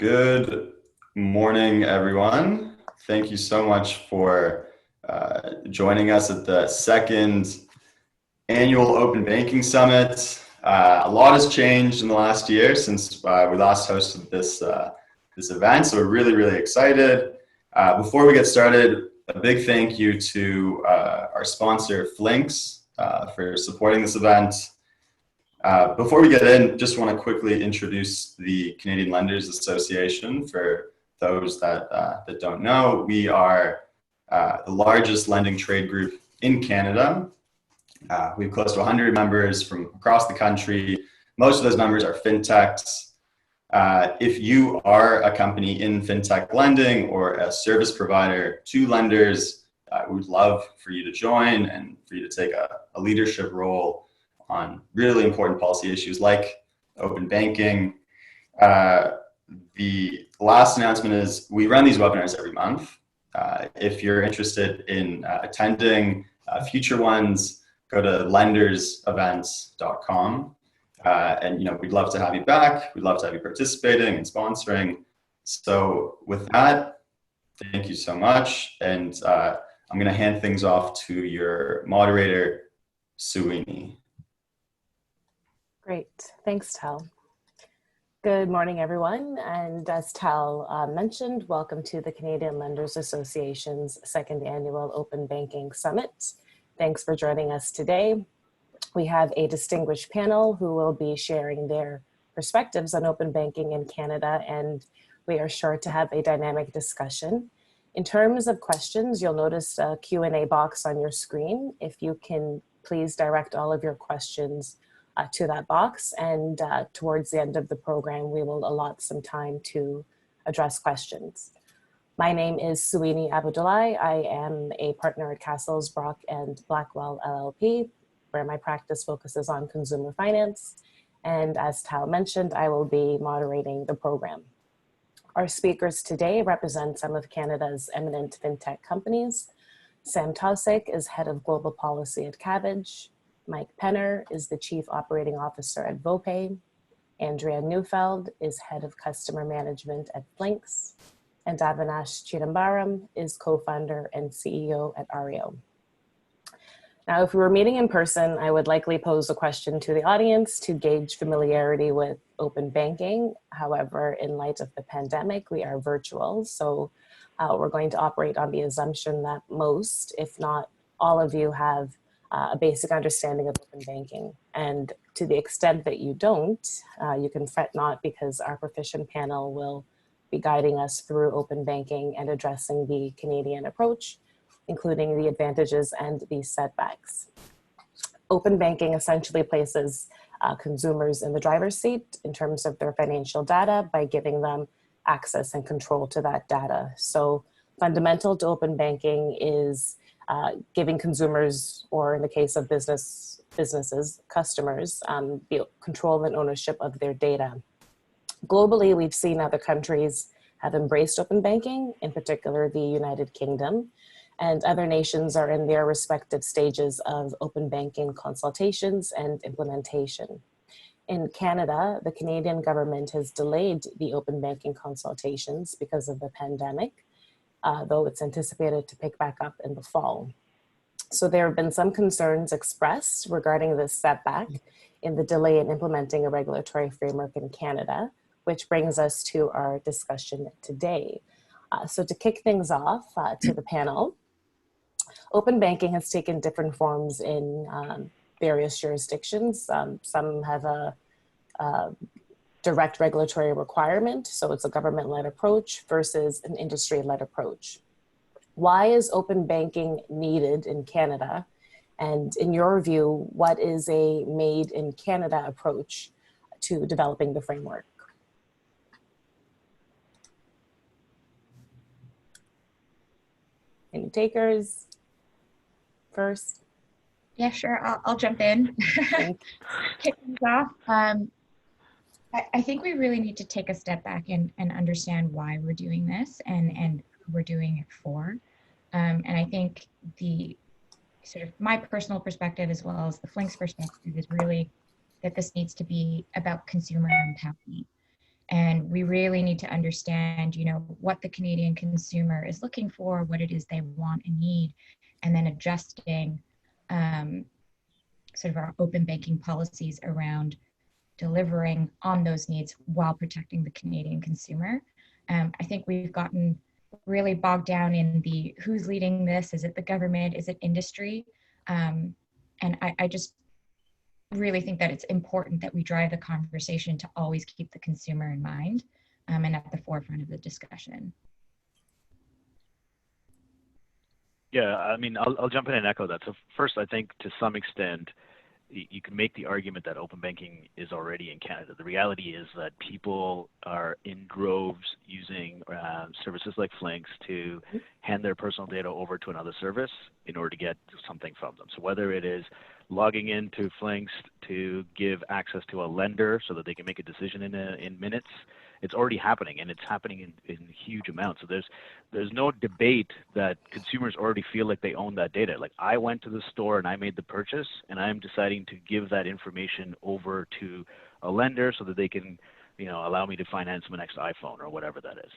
Good morning, everyone. Thank you so much for joining us at the second annual Open Banking Summit. A lot has changed in the last year since we last hosted this event, so we're really excited. Before we get started, a big thank you to our sponsor, Flinks, for supporting this event. Before we get in, just want to quickly introduce the Canadian Lenders Association for those that don't know. We are the largest lending trade group in Canada. We have close to 100 members from across the country. Most of those members are fintechs. If you are a company in fintech lending or a service provider to lenders, we would love for you to join and for you to take a leadership role on really important policy issues like open banking. The last announcement is we run these webinars every month. If you're interested in attending future ones, go to lendersevents.com. And we'd love to have you back. We'd love to have you participating and sponsoring. So with that, thank you so much. And I'm going to hand things off to your moderator, Suhuyini. Great, thanks, Tal. Good morning, everyone. And as Tal mentioned, welcome to the Canadian Lenders Association's second annual Open Banking Summit. Thanks for joining us today. We have a distinguished panel who will be sharing their perspectives on open banking in Canada, and we are sure to have a dynamic discussion. In terms of questions, you'll notice a Q&A box on your screen. If you can please direct all of your questions to that box, and towards the end of the program, we will allot some time to address questions. My name is Suhuyini Abudulai. I am a partner at Cassels, Brock and Blackwell LLP, where my practice focuses on consumer finance. And as Tal mentioned, I will be moderating the program. Our speakers today represent some of Canada's eminent fintech companies. Sam Taussig is head of global policy at Kabbage. Mike Penner is the Chief Operating Officer at VoPay. Andrea Neufeld is Head of Customer Management at Flinks. And Avinash Chidambaram is co-founder and CEO at Ario. Now, if we were meeting in person, I would likely pose a question to the audience to gauge familiarity with open banking. However, in light of the pandemic, we are virtual. So we're going to operate on the assumption that most, if not all of you, have a basic understanding of open banking. And to the extent that you don't, you can fret not, because our proficient panel will be guiding us through open banking and addressing the Canadian approach, including the advantages and the setbacks. Open banking essentially places consumers in the driver's seat in terms of their financial data by giving them access and control to that data. So fundamental to open banking is giving consumers, or in the case of businesses, customers, the control and ownership of their data. Globally, we've seen other countries have embraced open banking, in particular the United Kingdom, and other nations are in their respective stages of open banking consultations and implementation. In Canada, the Canadian government has delayed the open banking consultations because of the pandemic, though it's anticipated to pick back up in the fall. So there have been some concerns expressed regarding this setback in the delay in implementing a regulatory framework in Canada, which brings us to our discussion today. So to kick things off to the panel, open banking has taken different forms in various jurisdictions. Some have a direct regulatory requirement, so it's a government-led approach versus an industry-led approach. Why is open banking needed in Canada? And in your view, what is a made in Canada approach to developing the framework? Any takers first? Yeah, sure. I'll jump in. Kick things off. I think we really need to take a step back and understand why we're doing this and who we're doing it for. And I think the sort of my personal perspective, as well as the Flinks perspective, is really that this needs to be about consumer empowerment. And we really need to understand, you know, what the Canadian consumer is looking for, what it is they want and need, and then adjusting sort of our open banking policies around delivering on those needs while protecting the Canadian consumer. I think we've gotten really bogged down in the who's leading this. Is it the government? Is it industry? And I just really think that it's important that we drive the conversation to always keep the consumer in mind and at the forefront of the discussion. Yeah, I mean, I'll jump in and echo that. So first, I think to some extent, you can make the argument that open banking is already in Canada. The reality is that people are in droves using services like Flinks to hand their personal data over to another service in order to get something from them. So whether it is logging into Flinks to give access to a lender so that they can make a decision in minutes, it's already happening, and it's happening in huge amounts. So there's no debate that consumers already feel like they own that data. Like, I went to the store and I made the purchase, and I'm deciding to give that information over to a lender so that they can, you know, allow me to finance my next iPhone or whatever that is.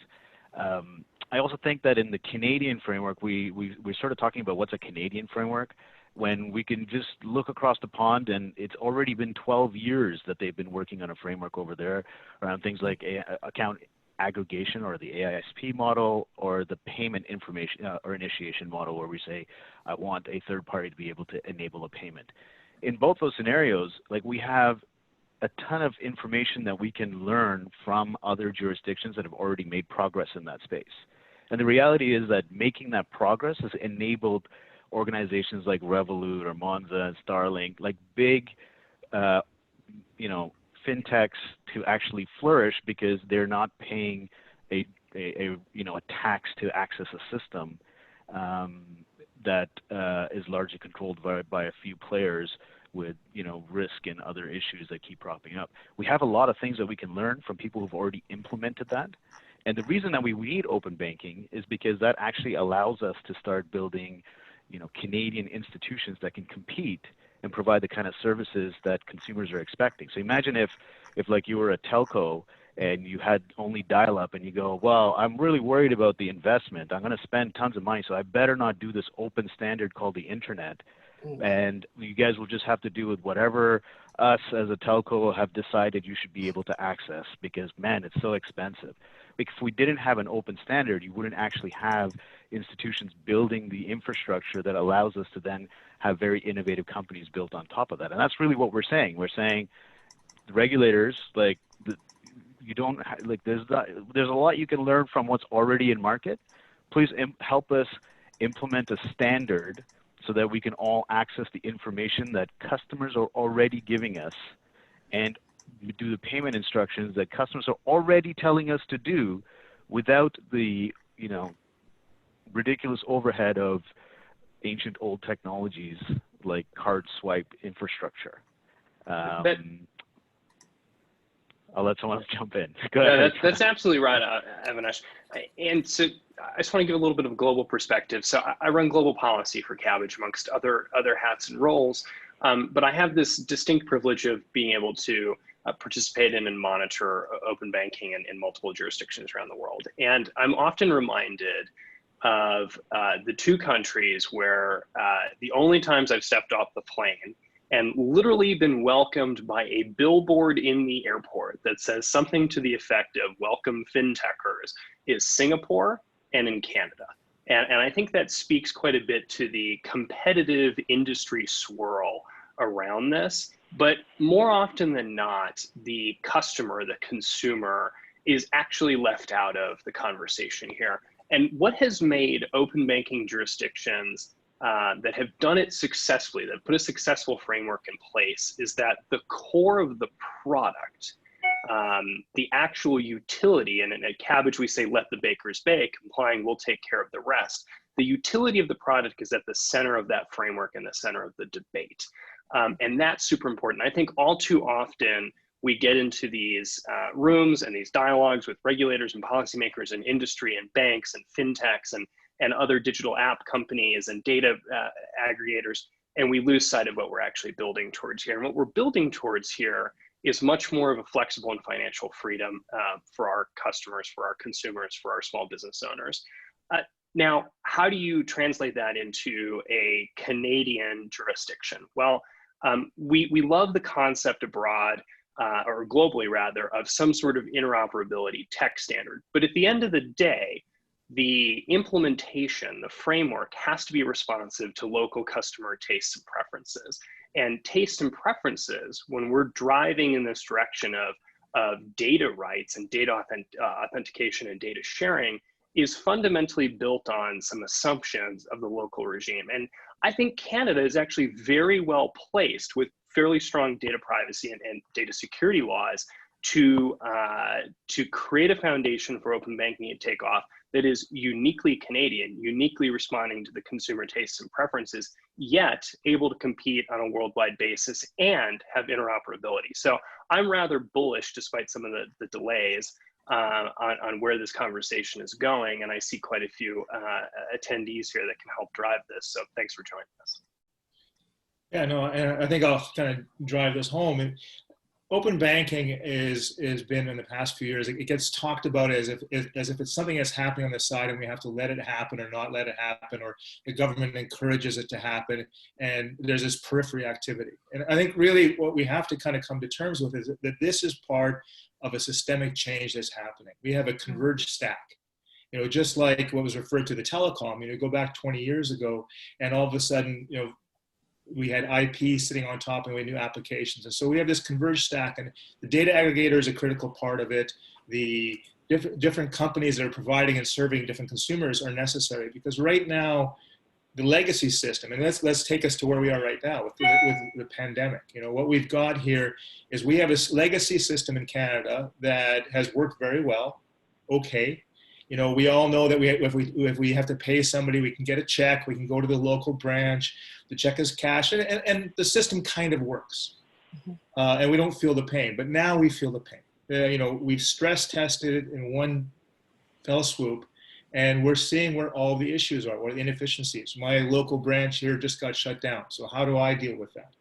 I also think that in the Canadian framework, we're sort of talking about what's a Canadian framework, when we can just look across the pond, and it's already been 12 years that they've been working on a framework over there around things like account aggregation, or the AISP model, or the payment information or initiation model, where we say, I want a third party to be able to enable a payment. In both those scenarios, like, we have a ton of information that we can learn from other jurisdictions that have already made progress in that space. And the reality is that making that progress has enabled organizations like Revolut or Monza and Starlink, like big, you know, fintechs, to actually flourish because they're not paying a tax to access a system that is largely controlled by a few players with, you know, risk and other issues that keep propping up. We have a lot of things that we can learn from people who've already implemented that. And the reason that we need open banking is because that actually allows us to start building, you know, Canadian institutions that can compete and provide the kind of services that consumers are expecting. So imagine if like you were a telco and you had only dial-up, and you go, well, I'm really worried about the investment. I'm going to spend tons of money, so I better not do this open standard called the internet. And you guys will just have to do with whatever us as a telco have decided you should be able to access, because, man, it's so expensive. If we didn't have an open standard, you wouldn't actually have institutions building the infrastructure that allows us to then have very innovative companies built on top of that. And that's really what we're saying. We're saying the regulators, like, you don't like, there's a lot you can learn from what's already in market. Please help us implement a standard so that we can all access the information that customers are already giving us, and do the payment instructions that customers are already telling us to do, without the, you know, ridiculous overhead of ancient old technologies like card swipe infrastructure. I'll let someone else jump in. Go ahead. That's absolutely right, Avinash. And so I just want to give a little bit of a global perspective. So I run global policy for Kabbage, amongst other hats and roles. But I have this distinct privilege of being able to participate in and monitor open banking in multiple jurisdictions around the world. And I'm often reminded of the two countries where the only times I've stepped off the plane and literally been welcomed by a billboard in the airport that says something to the effect of "Welcome fintechers" is Singapore and in Canada. And I think that speaks quite a bit to the competitive industry swirl around this. But more often than not, the customer, the consumer, is actually left out of the conversation here. And what has made open banking jurisdictions that have done it successfully, that put a successful framework in place, is that the core of the product, the actual utility, and at Kabbage we say, let the bakers bake, implying we'll take care of the rest. The utility of the product is at the center of that framework and the center of the debate. And that's super important. I think all too often we get into these rooms and these dialogues with regulators and policymakers and industry and banks and fintechs and other digital app companies and data aggregators, and we lose sight of what we're actually building towards here. And what we're building towards here is much more of a flexible and financial freedom for our customers, for our consumers, for our small business owners. Now, how do you translate that into a Canadian jurisdiction? Well, we love the concept abroad, or globally rather, of some sort of interoperability tech standard. But at the end of the day, the implementation, the framework has to be responsive to local customer tastes and preferences. And tastes and preferences, when we're driving in this direction of data rights and data authentication and data sharing, is fundamentally built on some assumptions of the local regime. And I think Canada is actually very well placed with fairly strong data privacy and data security laws to create a foundation for open banking and take off that is uniquely Canadian, uniquely responding to the consumer tastes and preferences, yet able to compete on a worldwide basis and have interoperability. So I'm rather bullish, despite some of the delays, on where this conversation is going. And I see quite a few attendees here that can help drive this. So thanks for joining us. Yeah, no, and I think I'll kind of drive this home. Open banking has been in the past few years, it gets talked about as if it's something that's happening on the side and we have to let it happen or not let it happen, or the government encourages it to happen, and there's this periphery activity. And I think really what we have to kind of come to terms with is that this is part of a systemic change that's happening. We have a converged stack. You know, just like what was referred to the telecom, you know, go back 20 years ago and all of a sudden, you know, we had IP sitting on top and we had new applications. And so we have this converged stack, and the data aggregator is a critical part of it. The different companies that are providing and serving different consumers are necessary, because right now, the legacy system, and let's take us to where we are right now with the pandemic. You know, what we've got here is we have a legacy system in Canada that has worked very well. Okay. You know, we all know that if we have to pay somebody, we can get a check, we can go to the local branch, the check is cash, and the system kind of works. And we don't feel the pain, but now we feel the pain. You know, we've stress tested it in one fell swoop, and we're seeing where all the issues are, where the inefficiencies. My local branch here just got shut down, so how do I deal with that?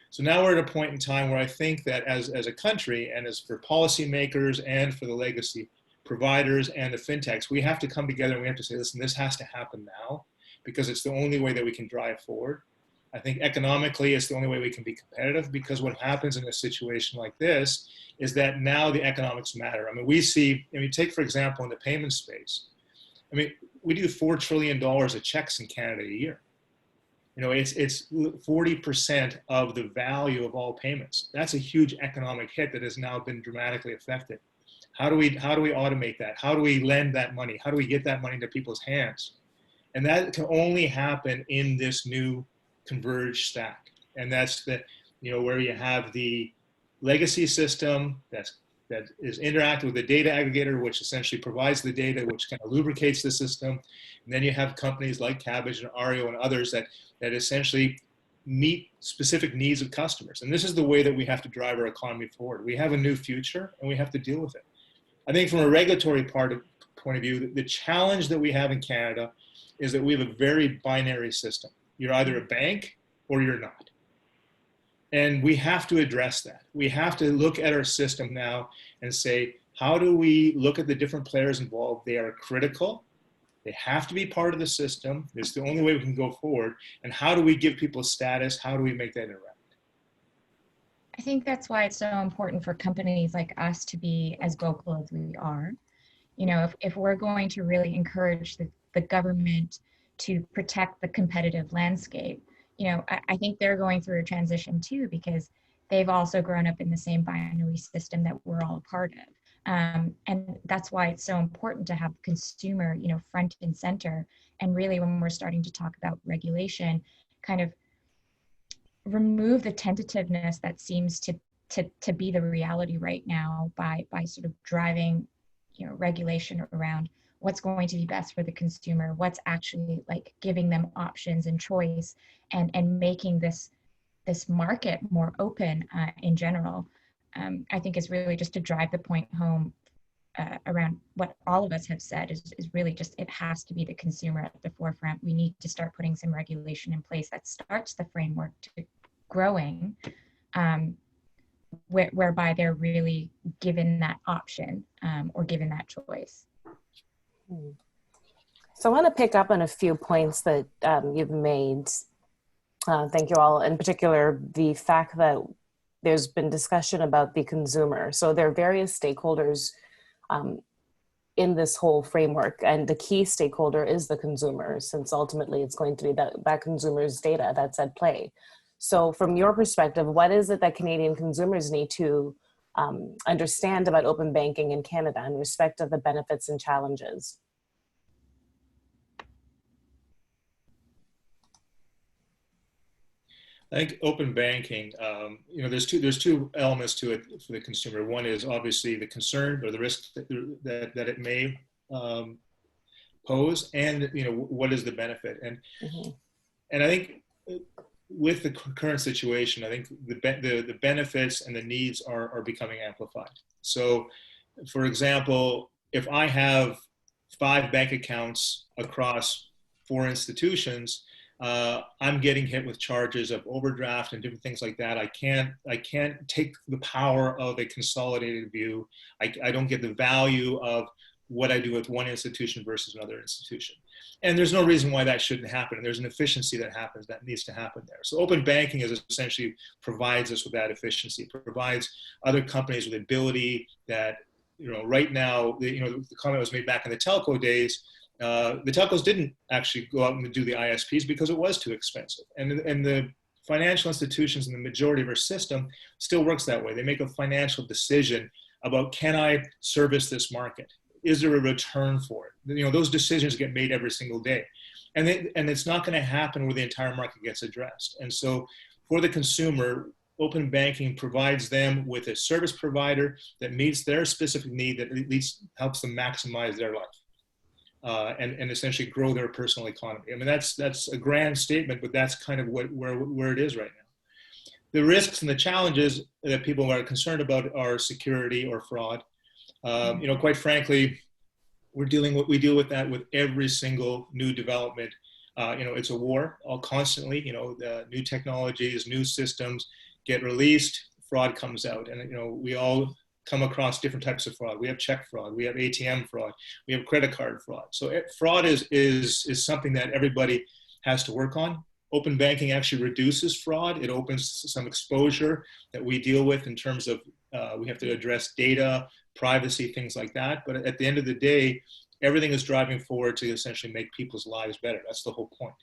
So now we're at a point in time where I think that as a country, and as for policymakers and for the legacy providers and the fintechs, we have to come together and we have to say, listen, this has to happen now, because it's the only way that we can drive forward. I think economically, it's the only way we can be competitive, because what happens in a situation like this is that now the economics matter. I mean, we see, I mean, take for example, in the payment space, I mean, we do $4 trillion of checks in Canada a year. You know, it's 40% of the value of all payments. That's a huge economic hit that has now been dramatically affected. How do we automate that? How do we lend that money? How do we get that money into people's hands? And that can only happen in this new converged stack. And that's the, you know, where you have the legacy system that is interactive with the data aggregator, which essentially provides the data, which kind of lubricates the system. And then you have companies like Kabbage and Ario and others that essentially meet specific needs of customers. And this is the way that we have to drive our economy forward. We have a new future and we have to deal with it. I think from a regulatory point of view, the challenge that we have in Canada is that we have a very binary system. You're either a bank or you're not. And we have to address that. We have to look at our system now and say, how do we look at the different players involved? They are critical. They have to be part of the system. It's the only way we can go forward. And how do we give people status? How do we make that interact? I think that's why it's so important for companies like us to be as vocal as we are. You know, if we're going to really encourage the government to protect the competitive landscape, you know, I think they're going through a transition too, because they've also grown up in the same binary system that we're all a part of. And that's why it's so important to have consumer, you know, front and center. And really, when we're starting to talk about regulation, kind of remove the tentativeness that seems to be the reality right now by sort of driving, you know, regulation around what's going to be best for the consumer, what's actually like giving them options and choice, and making this market more open in general. I think is really just to drive the point home around what all of us have said is really just, it has to be the consumer at the forefront. We need to start putting some regulation in place that starts the framework to growing whereby they're really given that option or given that choice. So I want to pick up on a few points that you've made. Thank you all. In particular, the fact that there's been discussion about the consumer. So there are various stakeholders in this whole framework, and the key stakeholder is the consumer, since ultimately it's going to be that consumer's data that's at play. So from your perspective, what is it that Canadian consumers need to understand about open banking in Canada in respect of the benefits and challenges? I think open banking, there's two elements to it for the consumer. One is obviously the concern or the risk that it may pose, and what is the benefit. And I think with the current situation, I think the benefits and the needs are becoming amplified. So, for example, if I have 5 bank accounts across 4 institutions, I'm getting hit with charges of overdraft and different things like that. I can't take the power of a consolidated view. I don't get the value of what I do with one institution versus another institution. And there's no reason why that shouldn't happen. And there's an efficiency that needs to happen there. So open banking is essentially provides us with that efficiency. It provides other companies with the ability that, right now, the comment was made back in the telco days. The telcos didn't actually go out and do the ISPs because it was too expensive. And the financial institutions in the majority of our system still works that way. They make a financial decision about, can I service this market? Is there a return for it? Those decisions get made every single day. And it's not going to happen where the entire market gets addressed. And so for the consumer, open banking provides them with a service provider that meets their specific need, that at least helps them maximize their life. And essentially grow their personal economy. I mean, that's a grand statement, but that's kind of where it is right now. The risks and the challenges that people are concerned about are security or fraud. Quite frankly, we deal with that with every single new development. It's a war constantly. The new technologies, new systems get released, fraud comes out, and we all come across different types of fraud. We have check fraud, we have ATM fraud, we have credit card fraud. So fraud is something that everybody has to work on. Open banking actually reduces fraud. It opens some exposure that we deal with in terms of we have to address data, privacy, things like that. But at the end of the day, everything is driving forward to essentially make people's lives better. That's the whole point.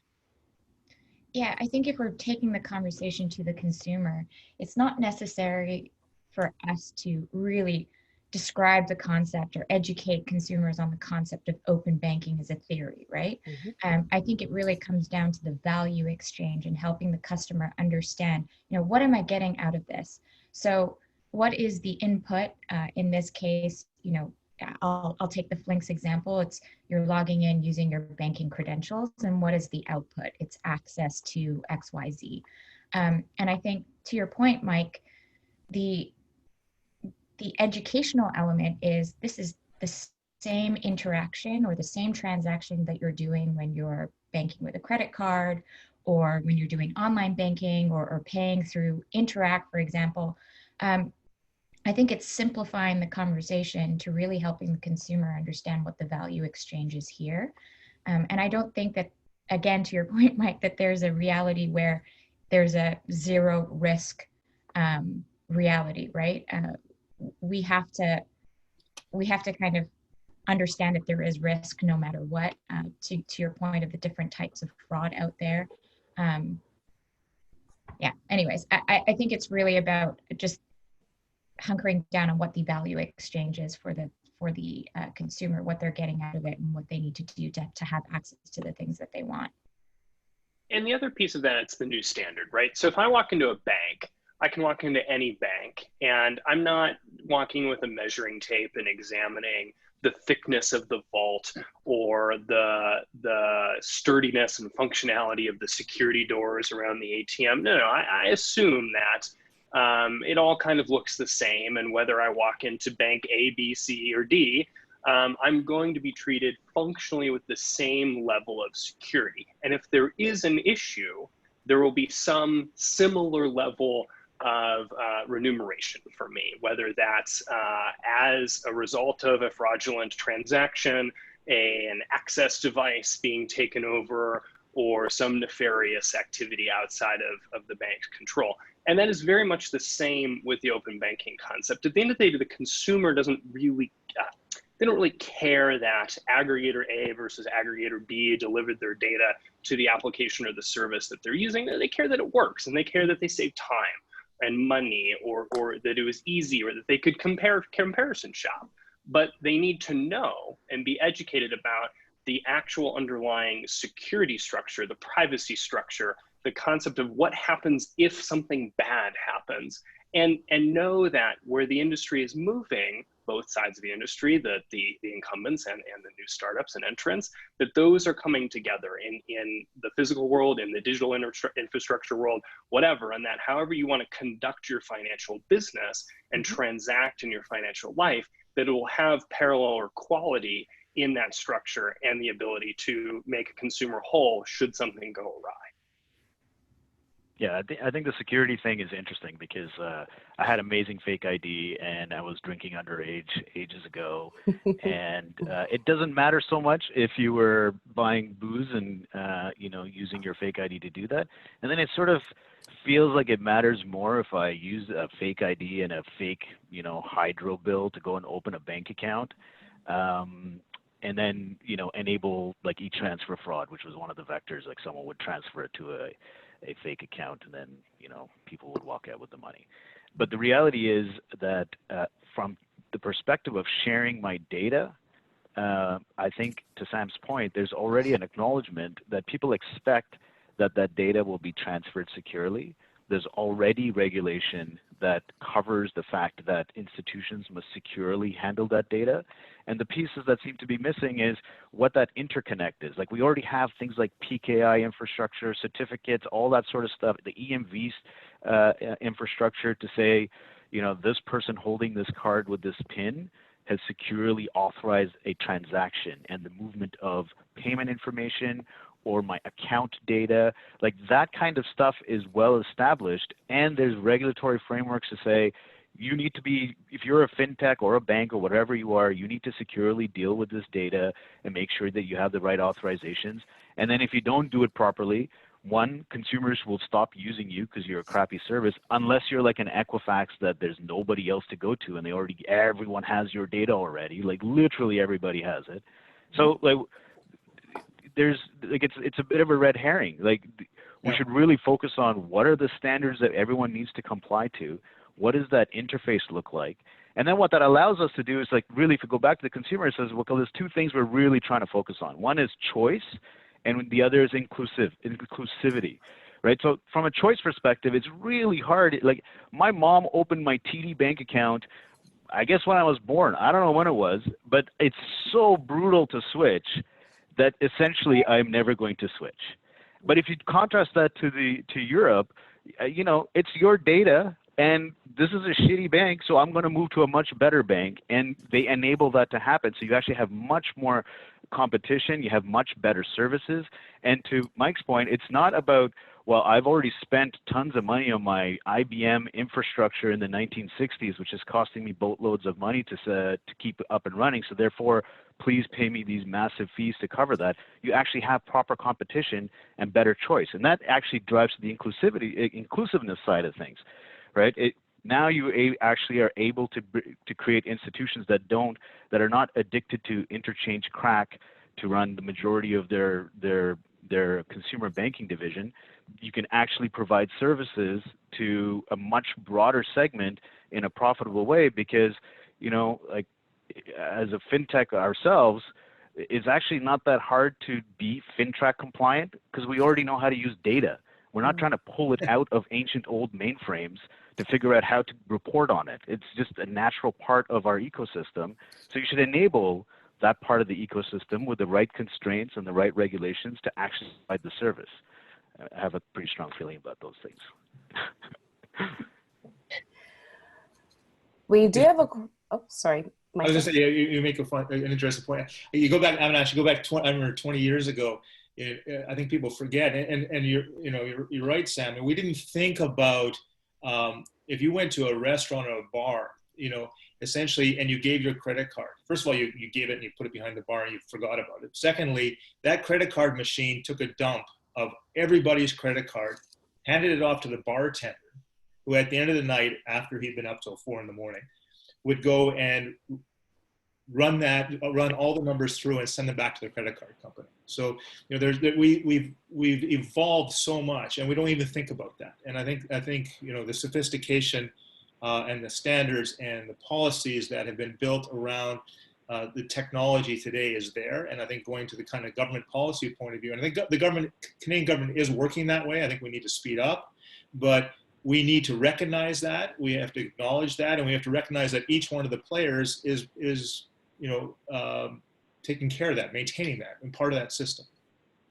Yeah, I think if we're taking the conversation to the consumer, it's not necessary for us to really describe the concept or educate consumers on the concept of open banking as a theory, right? I think it really comes down to the value exchange and helping the customer understand, what am I getting out of this? So what is the input? In this case, I'll take the Flinks example. It's you're logging in using your banking credentials, and what is the output? It's access to XYZ. And I think to your point, Mike, the educational element is this is the same interaction or the same transaction that you're doing when you're banking with a credit card or when you're doing online banking or paying through Interact, for example. I think it's simplifying the conversation to really helping the consumer understand what the value exchange is here. And I don't think that, again, to your point, Mike, that there's a reality where there's a zero risk reality, right? We have to kind of understand that there is risk no matter what, to your point of the different types of fraud out there. Anyways, I think it's really about just hunkering down on what the value exchange is for the consumer, what they're getting out of it and what they need to do to have access to the things that they want. And the other piece of that, it's the new standard, right? So if I walk into a bank, I can walk into any bank and I'm not walking with a measuring tape and examining the thickness of the vault or the sturdiness and functionality of the security doors around the ATM. No, I assume that it all kind of looks the same. And whether I walk into bank A, B, C, or D, I'm going to be treated functionally with the same level of security. And if there is an issue, there will be some similar level of remuneration for me, whether that's as a result of a fraudulent transaction, an access device being taken over, or some nefarious activity outside of the bank's control. And that is very much the same with the open banking concept. At the end of the day, the consumer doesn't really, they don't really care that aggregator A versus aggregator B delivered their data to the application or the service that they're using. They care that it works, and they care that they save time and money, or that it was easy, or that they could comparison shop. But they need to know and be educated about the actual underlying security structure, the privacy structure, the concept of what happens if something bad happens, and know that where the industry is moving, both sides of the industry, the incumbents and the new startups and entrants, that those are coming together in the physical world, in the digital infrastructure world, whatever, and that however you want to conduct your financial business and transact in your financial life, that it will have parallel or quality in that structure and the ability to make a consumer whole should something go awry. Yeah, I think the security thing is interesting because I had amazing fake ID and I was drinking underage ages ago. And it doesn't matter so much if you were buying booze and, you know, using your fake ID to do that. And then it sort of feels like it matters more if I use a fake ID and a fake, you know, hydro bill to go and open a bank account. And then, you know, enable like e-transfer fraud, which was one of the vectors, like someone would transfer it to a fake account and then, you know, people would walk out with the money. But the reality is that from the perspective of sharing my data, I think to Sam's point, there's already an acknowledgement that people expect that that data will be transferred securely. There's already regulation that covers the fact that institutions must securely handle that data. And the pieces that seem to be missing is what that interconnect is. Like we already have things like PKI infrastructure, certificates, all that sort of stuff, the EMV infrastructure to say, you know, this person holding this card with this PIN has securely authorized a transaction and the movement of payment information or my account data, like that kind of stuff is well established, and there's regulatory frameworks to say you need to be, if you're a fintech or a bank or whatever you are, you need to securely deal with this data and make sure that you have the right authorizations. And then if you don't do it properly, one, consumers will stop using you because you're a crappy service, unless you're like an Equifax that there's nobody else to go to and everyone has your data already, like literally everybody has it. So like, there's like it's a bit of a red herring. Like we should really focus on what are the standards that everyone needs to comply to. What does that interface look like? And then what that allows us to do is like really, if we go back to the consumer, it says, well, there's two things we're really trying to focus on. One is choice, and the other is inclusivity, right? So from a choice perspective, it's really hard. Like my mom opened my TD bank account, I guess when I was born. I don't know when it was, but it's so brutal to switch that essentially I'm never going to switch. But if you contrast that to Europe, you know, it's your data and this is a shitty bank, so I'm going to move to a much better bank, and they enable that to happen. So you actually have much more competition, you have much better services. And to Mike's point, it's not about, well, I've already spent tons of money on my IBM infrastructure in the 1960s, which is costing me boatloads of money to keep it up and running. So therefore, please pay me these massive fees to cover that. You actually have proper competition and better choice. And that actually drives the inclusiveness side of things, right? Now you actually are able to create institutions that are not addicted to interchange crack to run the majority of their consumer banking division. You can actually provide services to a much broader segment in a profitable way because, you know, like as a fintech ourselves, it's actually not that hard to be FinTrack compliant because we already know how to use data. We're not trying to pull it out of ancient old mainframes to figure out how to report on it. It's just a natural part of our ecosystem. So you should enable that part of the ecosystem with the right constraints and the right regulations to actually provide the service. I have a pretty strong feeling about those things. We do have sorry. I was just saying, you make an interesting point. You go back, Avinash, you go back 20 years ago. I think people forget, and you're right, Sam. And we didn't think about if you went to a restaurant or a bar, essentially, and you gave your credit card, first of all, you gave it and you put it behind the bar and you forgot about it. Secondly, that credit card machine took a dump of everybody's credit card, handed it off to the bartender, who at the end of the night, after he'd been up till 4 in the morning, would go and run all the numbers through and send them back to the credit card company. So, we've evolved so much, and we don't even think about that. And I think the sophistication and the standards and the policies that have been built around the technology today is there. And I think going to the kind of government policy point of view, and I think the Canadian government is working that way. I think we need to speed up, but we need to recognize that. We have to acknowledge that, and we have to recognize that each one of the players is taking care of that, maintaining that, and part of that system.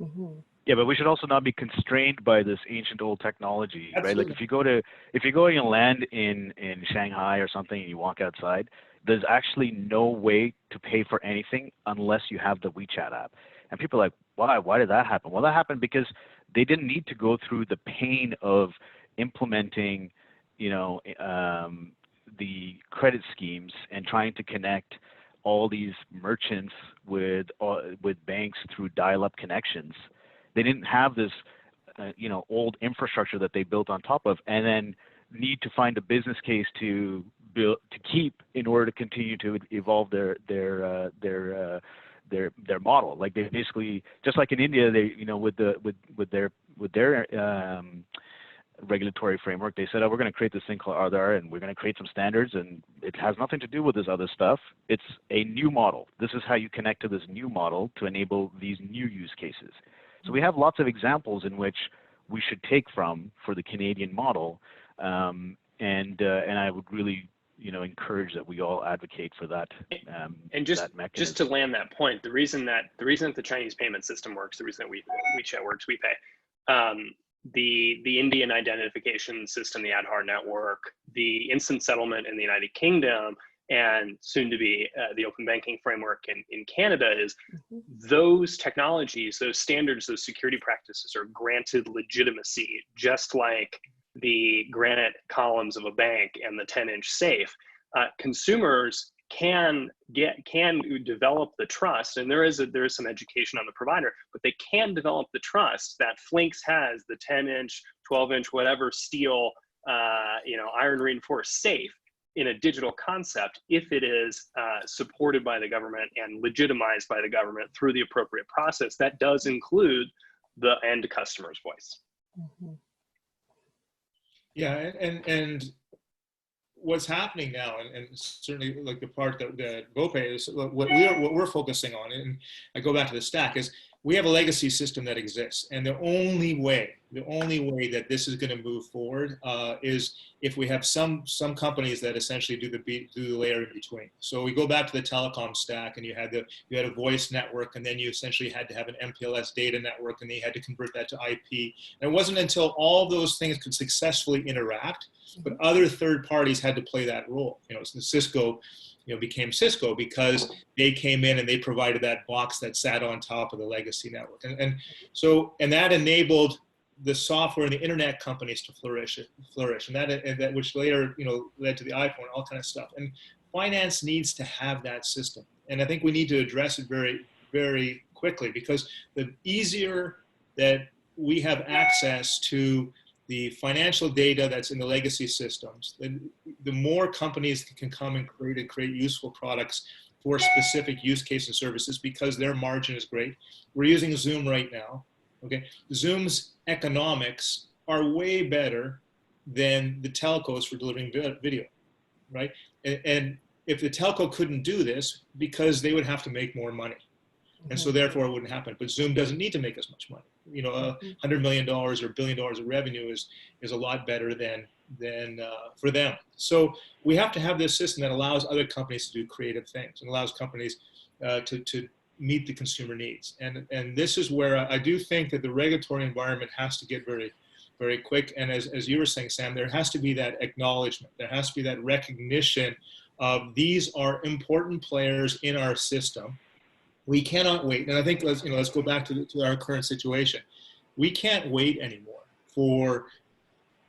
Mm-hmm. Yeah, but we should also not be constrained by this ancient old technology, Absolutely. right? Like if you're going to land in Shanghai or something and you walk outside, there's actually no way to pay for anything unless you have the WeChat app. And people are like, why? Why did that happen? Well, that happened because they didn't need to go through the pain of implementing, the credit schemes and trying to connect all these merchants with banks through dial-up connections. They didn't have this, old infrastructure that they built on top of, and then need to find a business case to keep in order to continue to evolve their model. Like they basically, just like in India, they with their regulatory framework, they said, we're going to create this thing called Aadhaar, and we're going to create some standards, and it has nothing to do with this other stuff. It's a new model. This is how you connect to this new model to enable these new use cases. So we have lots of examples in which we should take from for the Canadian model, and I would really encourage that we all advocate for that. And just that mechanism. Just to land that point, the reason that the Chinese payment system works, the reason that WeChat works, VoPay, the Indian identification system, the Aadhaar network, the instant settlement in the United Kingdom, and soon to be the open banking framework in Canada is those technologies, those standards, those security practices are granted legitimacy, just like the granite columns of a bank and the 10-inch safe. Consumers can develop the trust, and there is some education on the provider, but they can develop the trust that Flinks has the 10-inch, 12-inch, whatever steel, iron reinforced safe in a digital concept if it is supported by the government and legitimized by the government through the appropriate process. That does include the end customer's voice. Mm-hmm. Yeah, and what's happening now, and certainly like the part that VoPay is, what we're focusing on, and I go back to the stack, is we have a legacy system that exists, and the only way that this is going to move forward is if we have some companies that essentially do the layer in between. So we go back to the telecom stack, and you had a voice network, and then you essentially had to have an MPLS data network, and then you had to convert that to IP. And it wasn't until all those things could successfully interact, but other third parties had to play that role. So Cisco became Cisco because they came in and they provided that box that sat on top of the legacy network. And that enabled the software and the internet companies to flourish, and that which later, led to the iPhone, all kind of stuff. And finance needs to have that system. And I think we need to address it very, very quickly, because the easier that we have access to the financial data that's in the legacy systems, the more companies can come and create useful products for specific use case and services, because their margin is great. We're using Zoom right now. Okay, Zoom's economics are way better than the telcos for delivering video, right? And if the telco couldn't do this, because they would have to make more money. And so therefore it wouldn't happen. But Zoom doesn't need to make as much money. $100 million or $1 billion of revenue is a lot better than for them. So we have to have this system that allows other companies to do creative things and allows companies to meet the consumer needs. And this is where I do think that the regulatory environment has to get very, very quick. And as you were saying, Sam, there has to be that acknowledgement. There has to be that recognition of these are important players in our system. We cannot wait. And I think let's go back to our current situation. We can't wait anymore for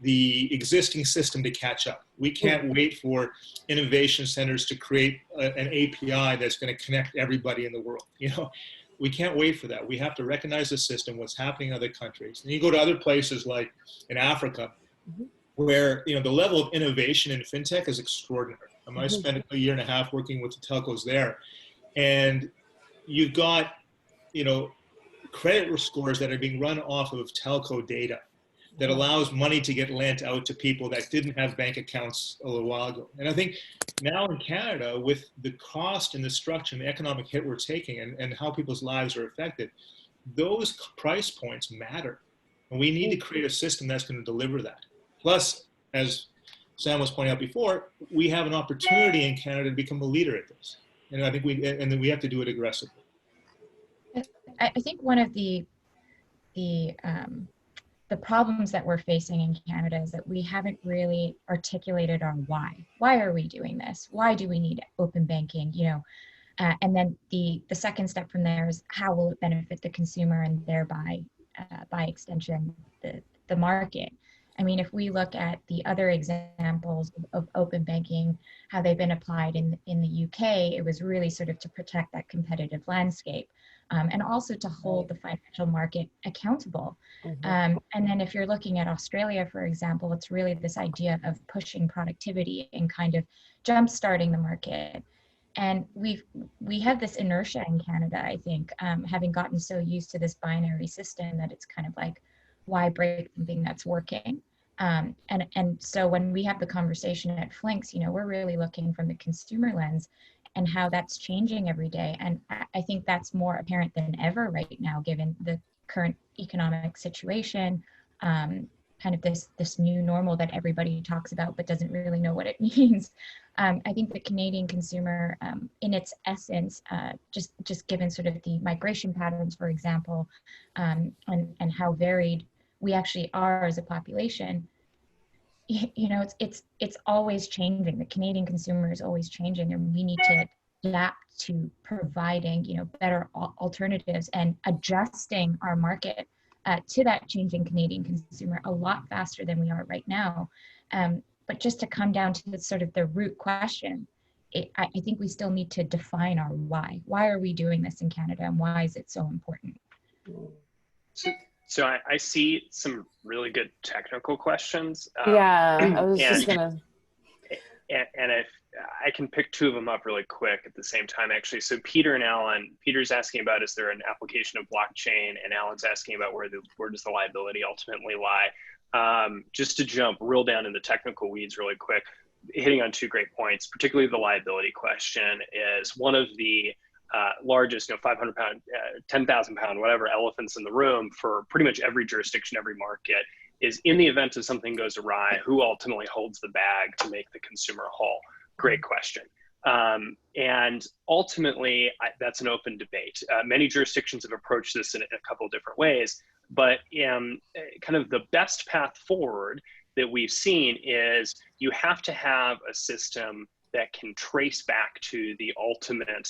the existing system to catch up. We can't wait for innovation centers to create an API that's going to connect everybody in the world. You know, we can't wait for that. We have to recognize the system, what's happening in other countries. And you go to other places like in Africa, where, you know, the level of innovation in fintech is extraordinary. I mean, I spent a year and a half working with the telcos there, and you've got, you know, credit scores that are being run off of telco data that allows money to get lent out to people that didn't have bank accounts a little while ago. And I think now in Canada, with the cost and the structure and the economic hit we're taking and how people's lives are affected, those price points matter. And we need to create a system that's going to deliver that. Plus, as Sam was pointing out before, we have an opportunity in Canada to become a leader at this. And I think we have to do it aggressively. I think one of the problems that we're facing in Canada is that we haven't really articulated our why. Why are we doing this? Why do we need open banking? You know, and then the second step from there is how will it benefit the consumer and thereby, by extension, the market. I mean, if we look at the other examples of open banking, how they've been applied in the UK, it was really sort of to protect that competitive landscape. And also to hold the financial market accountable. And then if you're looking at Australia, for example, it's really this idea of pushing productivity and kind of jump-starting the market. And we have this inertia in Canada, I think, having gotten so used to this binary system that it's kind of like, why break something that's working? And so when we have the conversation at Flinks, you know, we're really looking from the consumer lens and how that's changing every day. And I think that's more apparent than ever right now, given the current economic situation, kind of this new normal that everybody talks about but doesn't really know what it means. I think the Canadian consumer, in its essence, just given sort of the migration patterns, for example, and how varied we actually are as a population, you know, it's always changing. The Canadian consumer is always changing, and we need to adapt to providing, you know, better alternatives and adjusting our market to that changing Canadian consumer a lot faster than we are right now. But just to come down to sort of the root question, I think we still need to define our why. Why are we doing this in Canada, and why is it so important? So I see some really good technical questions. Yeah, I was just gonna. And if I can pick two of them up really quick at the same time, actually. So Peter and Alan, Peter's asking about, is there an application of blockchain? And Alan's asking about where does the liability ultimately lie? Just to jump real down in the technical weeds really quick, hitting on two great points, particularly the liability question is one of the largest, 500 pound, 10,000 pound, whatever elephants in the room for pretty much every jurisdiction, every market, is in the event of something goes awry, who ultimately holds the bag to make the consumer whole? Great question. And ultimately, that's an open debate. Many jurisdictions have approached this in a couple of different ways, but kind of the best path forward that we've seen is you have to have a system that can trace back to the ultimate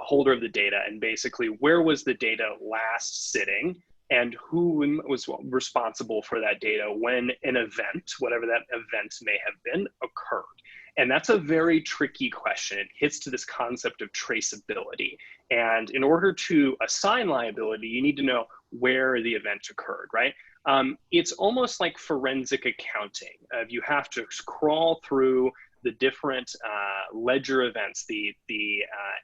holder of the data, and basically where was the data last sitting and who was responsible for that data when an event, whatever that event may have been, occurred. And that's a very tricky question. It hits to this concept of traceability. And in order to assign liability, you need to know where the event occurred, right? It's almost like forensic accounting. You have to crawl through the different ledger events, the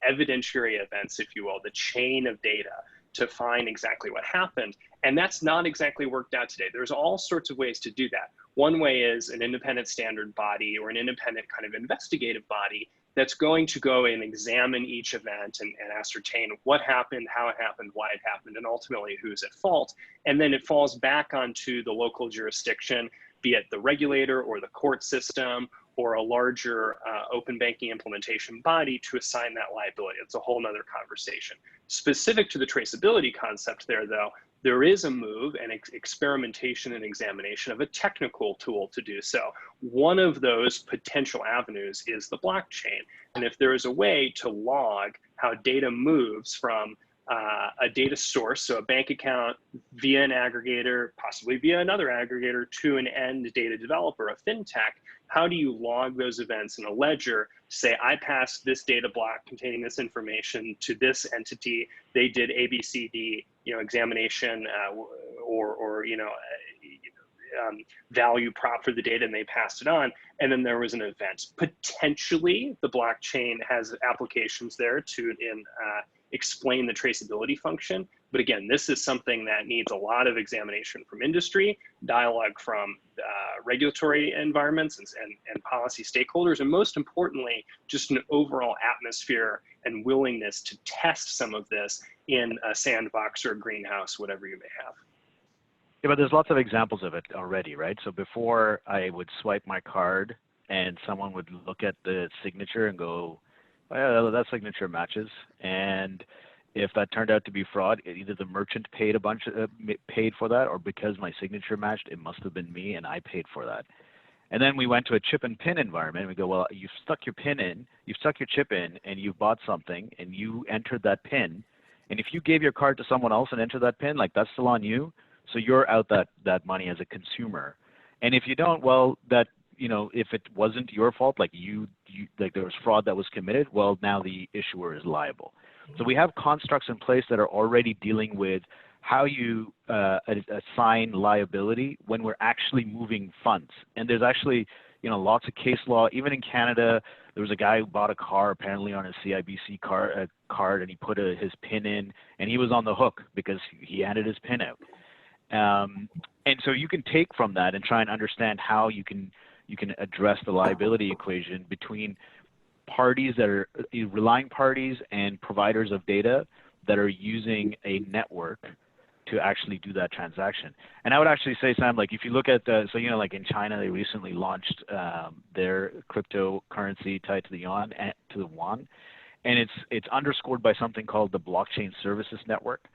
evidentiary events, if you will, the chain of data to find exactly what happened. And that's not exactly worked out today. There's all sorts of ways to do that. One way is an independent standard body or an independent kind of investigative body that's going to go and examine each event and ascertain what happened, how it happened, why it happened, and ultimately who's at fault. And then it falls back onto the local jurisdiction, be it the regulator or the court system or a larger open banking implementation body to assign that liability. It's a whole nother conversation. Specific to the traceability concept there, though, there is a move and experimentation and examination of a technical tool to do so. One of those potential avenues is the blockchain. And if there is a way to log how data moves from a data source, so a bank account, via an aggregator, possibly via another aggregator, to an end data developer, a fintech. How do you log those events in a ledger? Say, I passed this data block containing this information to this entity. They did ABCD, examination or value prop for the data, and they passed it on. And then there was an event. Potentially, the blockchain has applications there to explain the traceability function. But again, this is something that needs a lot of examination from industry, dialogue from regulatory environments and policy stakeholders, and most importantly, just an overall atmosphere and willingness to test some of this in a sandbox or a greenhouse, whatever you may have. Yeah, but there's lots of examples of it already, right? So before I would swipe my card and someone would look at the signature and go, well, that signature matches. And if that turned out to be fraud, either the merchant paid paid for that, or because my signature matched, it must have been me and I paid for that. And then we went to a chip and pin environment. We go, well, you've stuck your chip in, and you bought something, and you entered that pin. And if you gave your card to someone else and entered that pin, like, that's still on you. So you're out that money as a consumer. And if you don't, well, that, if it wasn't your fault, like like there was fraud that was committed, well, now the issuer is liable. So we have constructs in place that are already dealing with how you assign liability when we're actually moving funds. And there's actually, lots of case law. Even in Canada, there was a guy who bought a car apparently on his CIBC card, and he put his PIN in, and he was on the hook because he handed his PIN out. And so you can take from that and try and understand how you can address the liability equation between parties that are relying parties and providers of data that are using a network to actually do that transaction. And I would actually say, Sam, like, if you look at like in China, they recently launched their cryptocurrency tied to the yuan, and it's underscored by something called the Blockchain Services Network.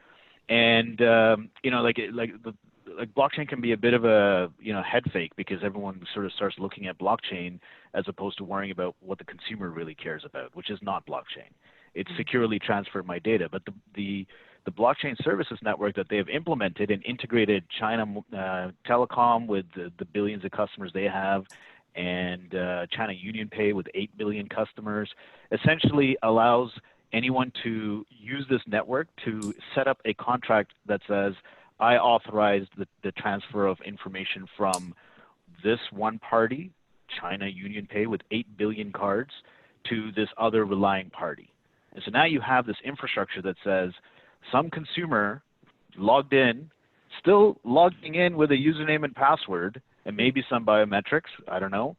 And like blockchain can be a bit of a head fake, because everyone sort of starts looking at blockchain as opposed to worrying about what the consumer really cares about, which is not blockchain. It's securely transfer my data. But the blockchain services network that they have implemented and integrated China Telecom with the billions of customers they have, and China UnionPay with 8 billion customers, essentially allows anyone to use this network to set up a contract that says, I authorized the transfer of information from this one party, China UnionPay with 8 billion cards, to this other relying party. And so now you have this infrastructure that says some consumer logged in, still logging in with a username and password, and maybe some biometrics, I don't know,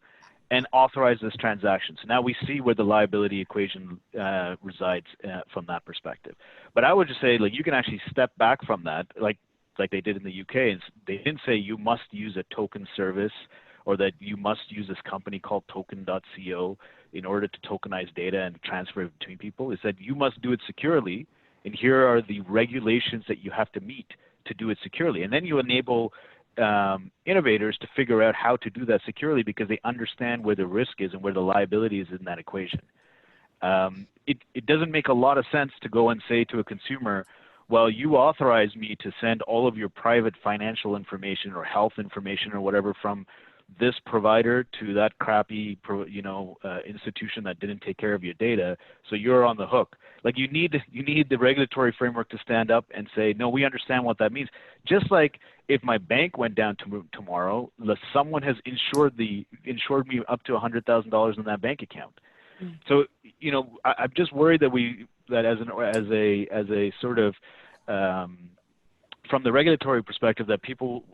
and authorize this transaction. So now we see where the liability equation resides from that perspective. But I would just say, like, you can actually step back from that, like they did in the UK. And they didn't say you must use a token service, or that you must use this company called token.co in order to tokenize data and transfer it between people. It said you must do it securely, and here are the regulations that you have to meet to do it securely. And then you enable innovators to figure out how to do that securely, because they understand where the risk is and where the liability is in that equation. It doesn't make a lot of sense to go and say to a consumer, well, you authorized me to send all of your private financial information or health information or whatever from this provider to that crappy institution that didn't take care of your data, so you're on the hook. Like, you need the regulatory framework to stand up and say, no, we understand what that means. Just like if my bank went down tomorrow, someone has insured me up to $100,000 in that bank account. So I'm just worried that as a sort of from the regulatory perspective, that people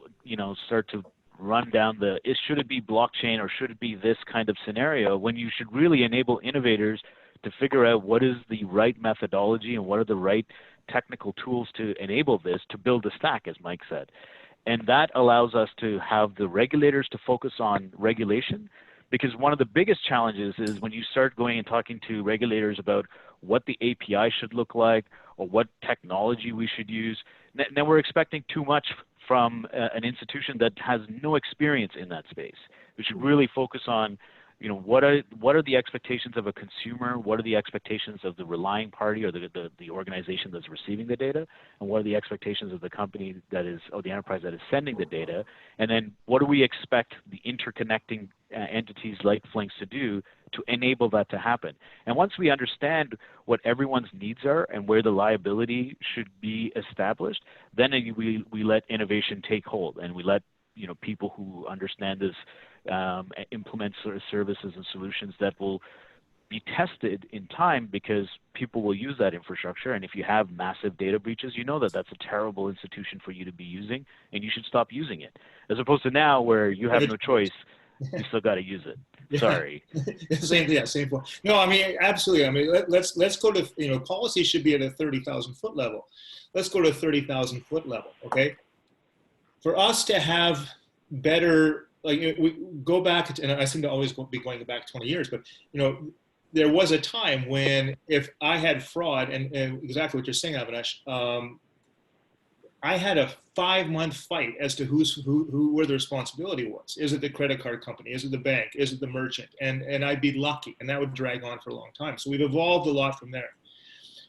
start to run down should it be blockchain or should it be this kind of scenario, when you should really enable innovators to figure out what is the right methodology and what are the right technical tools to enable this, to build a stack, as Mike said. And that allows us to have the regulators to focus on regulation, because one of the biggest challenges is when you start going and talking to regulators about what the API should look like or what technology we should use, then we're expecting too much from an institution that has no experience in that space. We should really focus on what are the expectations of a consumer? What are the expectations of the relying party or the organization that's receiving the data? And what are the expectations of the company that is, or the enterprise that is sending the data? And then what do we expect the interconnecting entities like Flinks to do to enable that to happen? And once we understand what everyone's needs are and where the liability should be established, then we let innovation take hold, and we let people who understand this implement sort of services and solutions that will be tested in time, because people will use that infrastructure. And if you have massive data breaches, that's a terrible institution for you to be using, and you should stop using it. As opposed to now, where you have no choice, you still got to use it. Yeah. Sorry. Same point. No, I mean, absolutely. I mean, let's go to, policy should be at a 30,000 foot level. Let's go to a 30,000 foot level, okay? For us to have better, we go back, and I seem to always be going back 20 years, but, there was a time when if I had fraud, and exactly what you're saying, Avinash, I had a 5-month fight as to where the responsibility was. Is it the credit card company? Is it the bank? Is it the merchant? And I'd be lucky, and that would drag on for a long time. So we've evolved a lot from there.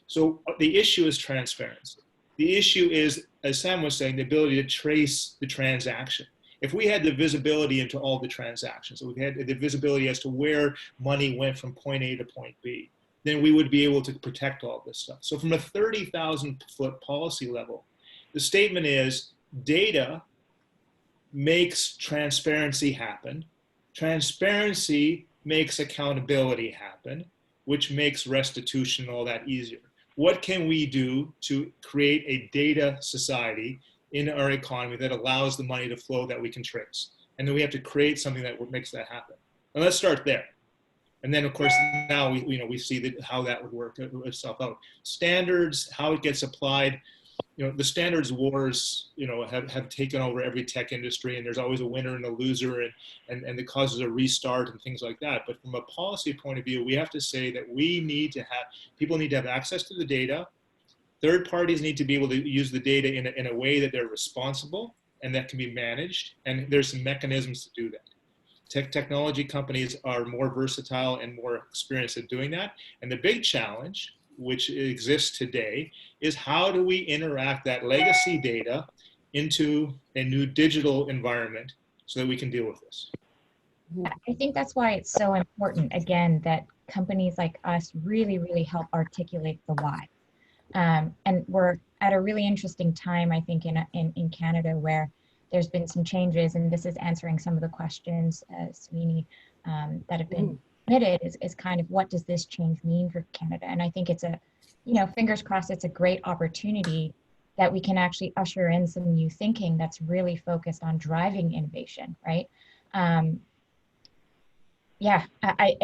So the issue is transparency. The issue is, as Sam was saying, the ability to trace the transaction. If we had the visibility into all the transactions, if we had the visibility as to where money went from point A to point B, then we would be able to protect all this stuff. So from a 30,000 foot policy level, the statement is data makes transparency happen. Transparency makes accountability happen, which makes restitution and all that easier. What can we do to create a data society in our economy that allows the money to flow that we can trace? And then we have to create something that makes that happen. And let's start there. And then, of course, now we see how that would work itself out. Standards, how it gets applied. The standards wars, have taken over every tech industry, and there's always a winner and a loser, and it causes a restart and things like that. But from a policy point of view, we have to say that people need to have access to the data. Third parties need to be able to use the data in a way that they're responsible and that can be managed. And there's some mechanisms to do that. Technology companies are more versatile and more experienced at doing that. And the big challenge, which exists today, is how do we interact that legacy data into a new digital environment so that we can deal with this? I think that's why it's so important, again, that companies like us really, really help articulate the why. And we're at a really interesting time, I think, in Canada, where there's been some changes, and this is answering some of the questions, Suhuyini, that have been submitted, is kind of what does this change mean for Canada? And I think it's fingers crossed, it's a great opportunity that we can actually usher in some new thinking that's really focused on driving innovation, right? I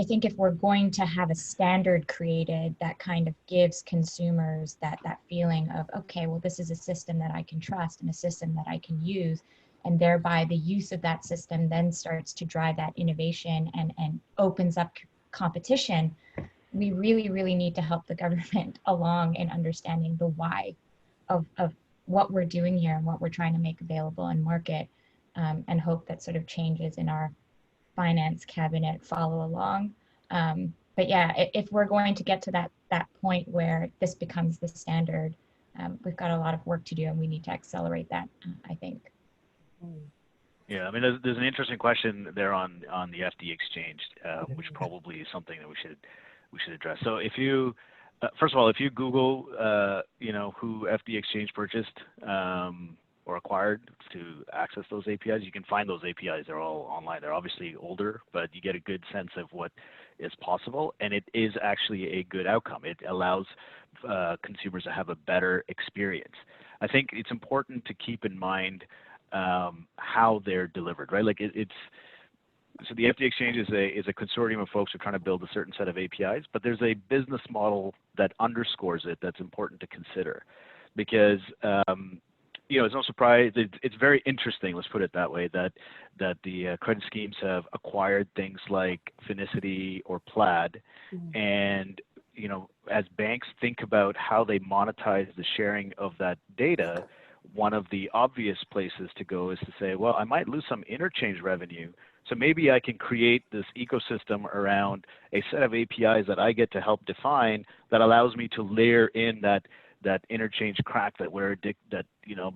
think if we're going to have a standard created that kind of gives consumers that feeling of, okay, well, this is a system that I can trust and a system that I can use, and thereby the use of that system then starts to drive that innovation and opens up competition, we really, really need to help the government along in understanding the why of what we're doing here and what we're trying to make available and market, and hope that sort of changes in our finance cabinet follow along. But yeah, if we're going to get to that point where this becomes the standard, we've got a lot of work to do, and we need to accelerate that, I think. Yeah, I mean, there's an interesting question there on the FD exchange, which probably is something that we should address. So if you, first of all, if you Google, who FD exchange purchased or acquired to access those APIs, you can find those APIs. They're all online. They're obviously older, but you get a good sense of what is possible, and it is actually a good outcome. It allows consumers to have a better experience. I think it's important to keep in mind how they're delivered, right? Like so the FD Exchange is a consortium of folks who are trying to build a certain set of APIs, but there's a business model that underscores it that's important to consider, because it's no surprise. It's very interesting, let's put it that way, that the credit schemes have acquired things like Finicity or Plaid, and as banks think about how they monetize the sharing of that data, one of the obvious places to go is to say, well, I might lose some interchange revenue. So maybe I can create this ecosystem around a set of APIs that I get to help define that allows me to layer in that interchange crack that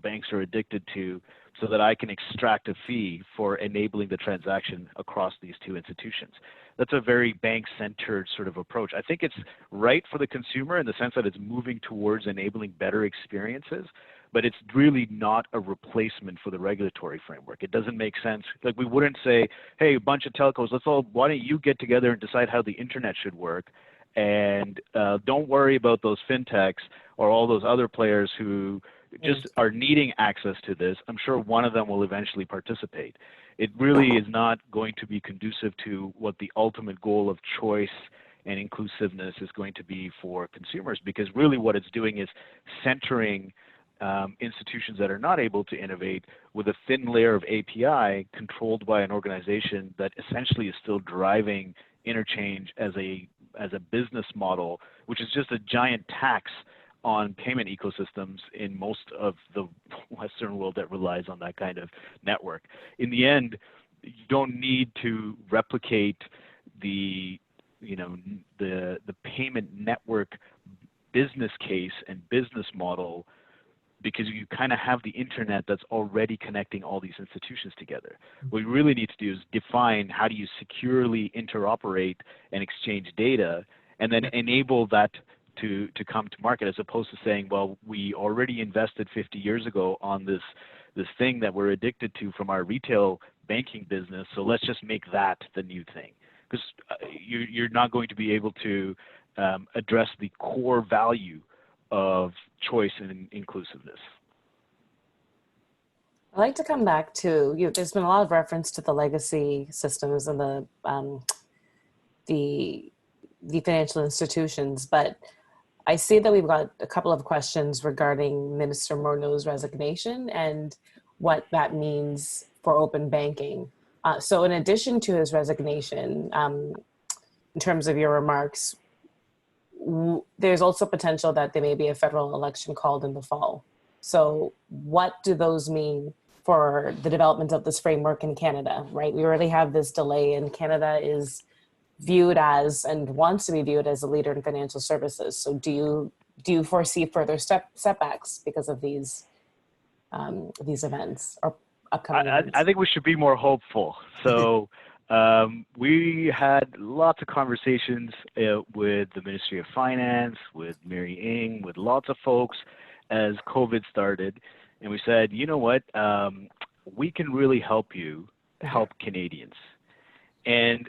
banks are addicted to, so that I can extract a fee for enabling the transaction across these two institutions. That's a very bank-centered sort of approach. I think it's right for the consumer in the sense that it's moving towards enabling better experiences, but it's really not a replacement for the regulatory framework. It doesn't make sense. Like, we wouldn't say, hey, a bunch of telcos, why don't you get together and decide how the internet should work, and don't worry about those fintechs or all those other players who just are needing access to this. I'm sure one of them will eventually participate. It really is not going to be conducive to what the ultimate goal of choice and inclusiveness is going to be for consumers, because really what it's doing is centering institutions that are not able to innovate with a thin layer of API controlled by an organization that essentially is still driving interchange as a business model, which is just a giant tax on payment ecosystems in most of the Western world that relies on that kind of network. In the end, you don't need to replicate the payment network business case and business model, because you kind of have the internet that's already connecting all these institutions together. What you really need to do is define how do you securely interoperate and exchange data, and then enable that to come to market, as opposed to saying, well, we already invested 50 years ago on this thing that we're addicted to from our retail banking business, so let's just make that the new thing. Because you're not going to be able to address the core value of choice and inclusiveness. I'd like to come back to, there's been a lot of reference to the legacy systems and the financial institutions, but I see that we've got a couple of questions regarding Minister Morneau's resignation and what that means for open banking. So in addition to his resignation, in terms of your remarks, there's also potential that there may be a federal election called in the fall. So what do those mean for the development of this framework in Canada, right? We already have this delay, and Canada is viewed as and wants to be viewed as a leader in financial services. So do you foresee further setbacks because of these events or upcoming events? I think we should be more hopeful. So we had lots of conversations with the Ministry of Finance, with Mary Ng, with lots of folks as COVID started. And we said, you know what, we can really help you help Canadians. And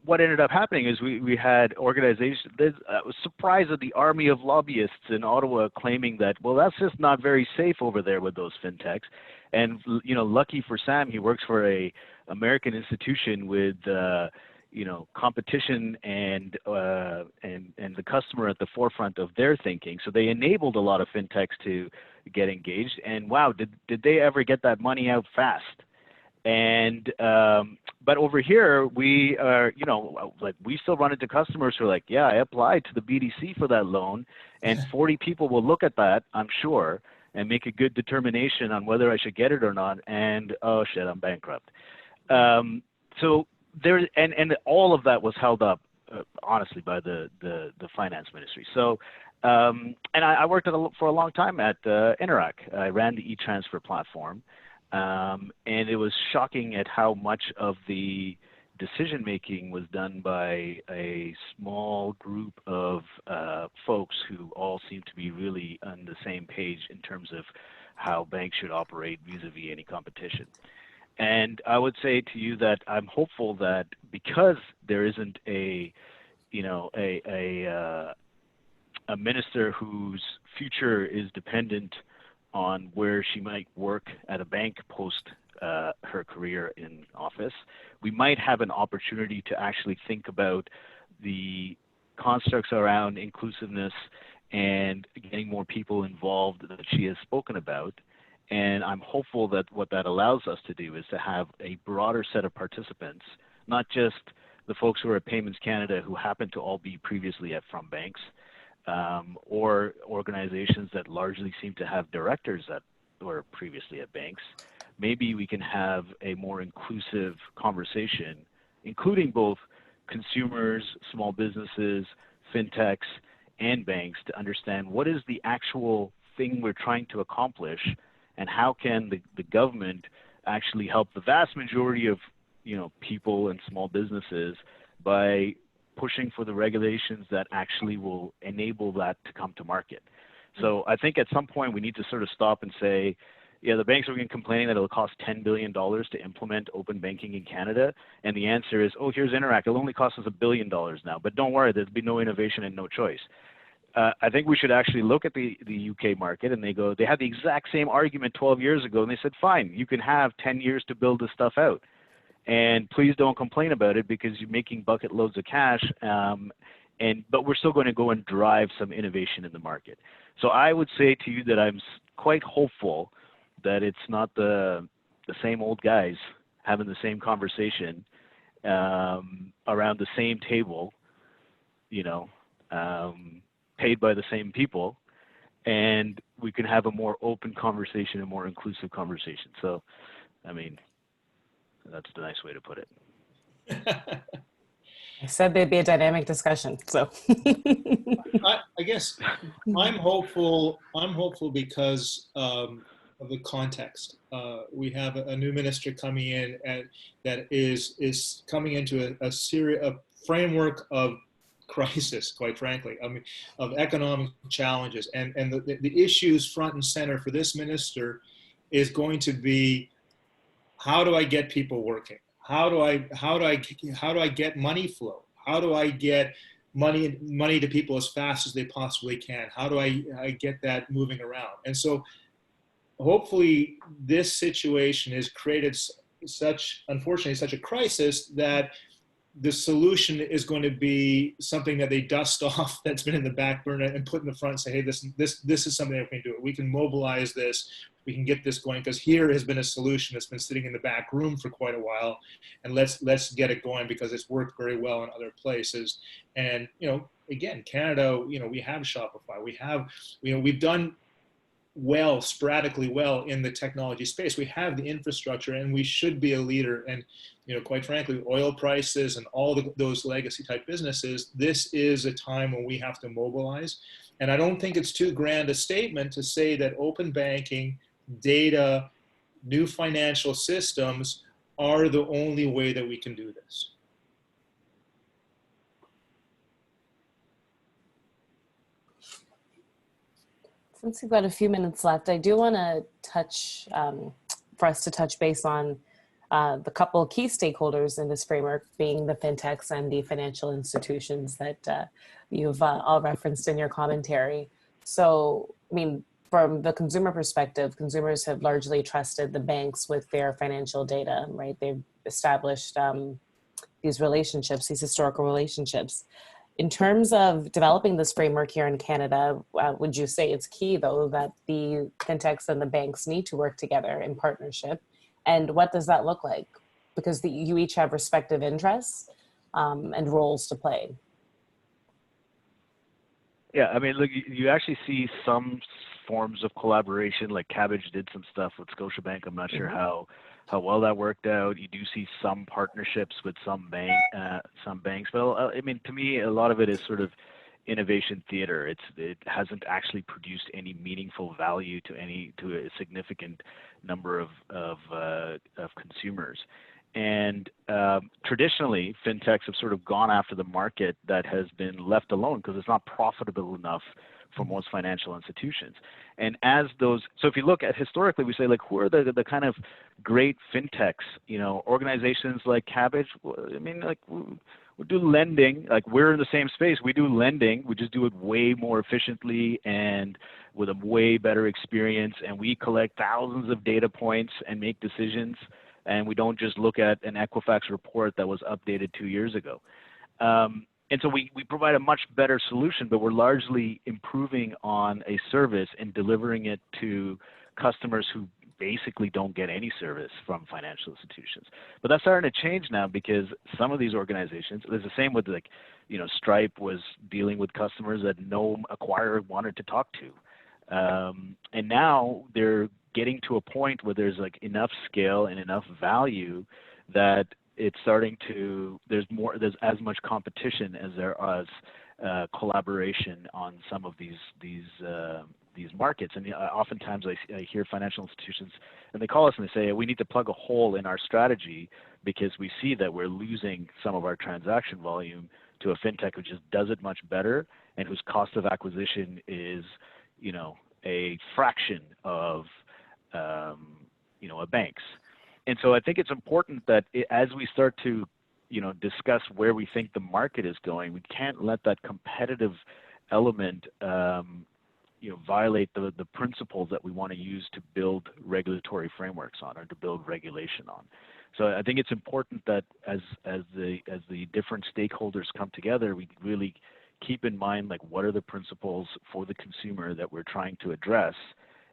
what ended up happening is we had organizations. I was surprised at the army of lobbyists in Ottawa claiming that, well, that's just not very safe over there with those fintechs. And lucky for Sam, he works for a American institution with competition and the customer at the forefront of their thinking. So they enabled a lot of fintechs to get engaged. And wow, did they ever get that money out fast? And but over here, we are, we still run into customers who are like, yeah, I applied to the BDC for that loan, and 40 people will look at that, I'm sure, and make a good determination on whether I should get it or not. And oh shit, I'm bankrupt. So there, and all of that was held up, honestly, by the finance ministry. So, and I worked for a long time at Interac. I ran the e-transfer platform. And it was shocking at how much of the decision making was done by a small group of folks who all seem to be really on the same page in terms of how banks should operate vis-a-vis any competition. And I would say to you that I'm hopeful that because there isn't a minister whose future is dependent on where she might work at a bank post her career in office, we might have an opportunity to actually think about the constructs around inclusiveness and getting more people involved that she has spoken about. And I'm hopeful that what that allows us to do is to have a broader set of participants, not just the folks who are at Payments Canada who happen to all be previously from banks, or organizations that largely seem to have directors that were previously at banks, maybe we can have a more inclusive conversation, including both consumers, small businesses, fintechs, and banks, to understand what is the actual thing we're trying to accomplish, and how can the government actually help the vast majority of people and small businesses by pushing for the regulations that actually will enable that to come to market. So I think at some point we need to sort of stop and say, yeah, the banks are complaining that it'll cost $10 billion to implement open banking in Canada. And the answer is, oh, here's Interact. It'll only cost us $1 billion now. But don't worry, there'll be no innovation and no choice. I think we should actually look at the UK market, and they had the exact same argument 12 years ago. And they said, fine, you can have 10 years to build this stuff out. And please don't complain about it because you're making bucket loads of cash. But we're still going to go and drive some innovation in the market. So I would say to you that I'm quite hopeful that it's not the same old guys having the same conversation around the same table, paid by the same people, and we can have a more open conversation, a more inclusive conversation. So, I mean, that's the nice way to put it. I said there'd be a dynamic discussion, so. I guess I'm hopeful because of the context. We have a new minister coming in that is coming into a framework of crisis, quite frankly. I mean, of economic challenges, and the issues front and center for this minister is going to be, how do I get people working? How do I get money flow? How do I get money to people as fast as they possibly can? How do I get that moving around? And so hopefully this situation has created unfortunately such a crisis that the solution is going to be something that they dust off that's been in the back burner and put in the front and say, hey, this is something that we can do. We can mobilize this. We can get this going, because here has been a solution that's been sitting in the back room for quite a while, and let's get it going because it's worked very well in other places. And again, Canada, we have Shopify, we've done well, sporadically well in the technology space. We have the infrastructure, and we should be a leader. And quite frankly, oil prices and all those legacy type businesses, this is a time when we have to mobilize. And I don't think it's too grand a statement to say that open banking, data, new financial systems are the only way that we can do this. Since we've got a few minutes left, I do want to for us to touch base on the couple key stakeholders in this framework, being the fintechs and the financial institutions that you've all referenced in your commentary. So, I mean, from the consumer perspective, consumers have largely trusted the banks with their financial data, right? They've established these relationships, these historical relationships. In terms of developing this framework here in Canada, would you say it's key, though, that the fintechs and the banks need to work together in partnership? And what does that look like? Because you each have respective interests and roles to play. Yeah, I mean, look, you actually see some forms of collaboration, like Kabbage did some stuff with Scotiabank. I'm not sure how well that worked out. You do see some partnerships with some banks, but I mean, to me, a lot of it is sort of innovation theater. It hasn't actually produced any meaningful value to a significant number of consumers. And traditionally, fintechs have sort of gone after the market that has been left alone because it's not profitable enough for most financial institutions. And so if you look at historically, we say, like, who are the kind of great fintechs, organizations like Kabbage? I mean, like, we do lending, like, we're in the same space. We do lending. We just do it way more efficiently and with a way better experience. And we collect thousands of data points and make decisions. And we don't just look at an Equifax report that was updated 2 years ago. And so we provide a much better solution, but we're largely improving on a service and delivering it to customers who basically don't get any service from financial institutions. But that's starting to change now because some of these organizations, it's the same with like, Stripe was dealing with customers that no acquirer wanted to talk to. And now they're getting to a point where there's like enough scale and enough value that it's starting to, there's as much competition as there is collaboration on some of these markets. And oftentimes I hear financial institutions, and they call us and they say, we need to plug a hole in our strategy because we see that we're losing some of our transaction volume to a fintech who just does it much better and whose cost of acquisition is, a fraction of, a bank's. And so I think it's important that as we start to, discuss where we think the market is going, we can't let that competitive element, violate the principles that we want to use to build regulatory frameworks on or to build regulation on. So I think it's important that as the different stakeholders come together, we really keep in mind like what are the principles for the consumer that we're trying to address,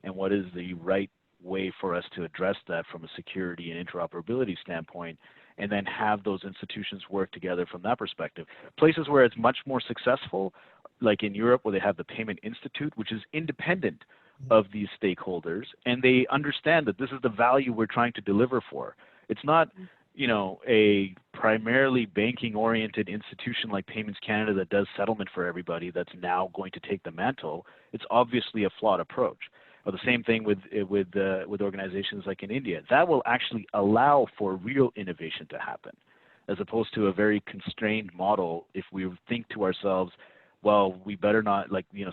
and what is the right way for us to address that from a security and interoperability standpoint, and then have those institutions work together from that perspective. Places where it's much more successful, like in Europe where they have the Payment Institute, which is independent of these stakeholders, and they understand that this is the value we're trying to deliver for. It's not, a primarily banking-oriented institution like Payments Canada that does settlement for everybody that's now going to take the mantle. It's obviously a flawed approach. Or the same thing with organizations like in India. That will actually allow for real innovation to happen, as opposed to a very constrained model. If we think to ourselves, well, we better not,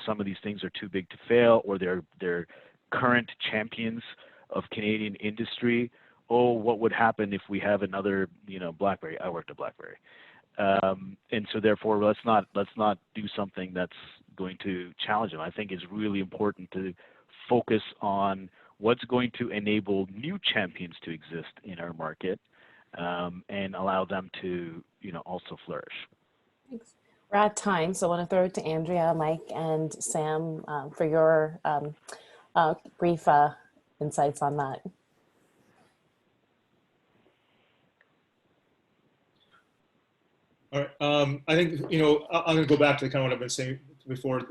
some of these things are too big to fail, or they're current champions of Canadian industry. Oh, what would happen if we have another, BlackBerry? I worked at BlackBerry, and so therefore let's not do something that's going to challenge them. I think it's really important to focus on what's going to enable new champions to exist in our market, and allow them to, also flourish. Thanks. We're out of time, so I want to throw it to Andrea, Mike, and Sam for your brief insights on that. All right. I think, I'm going to go back to kind of what I've been saying before.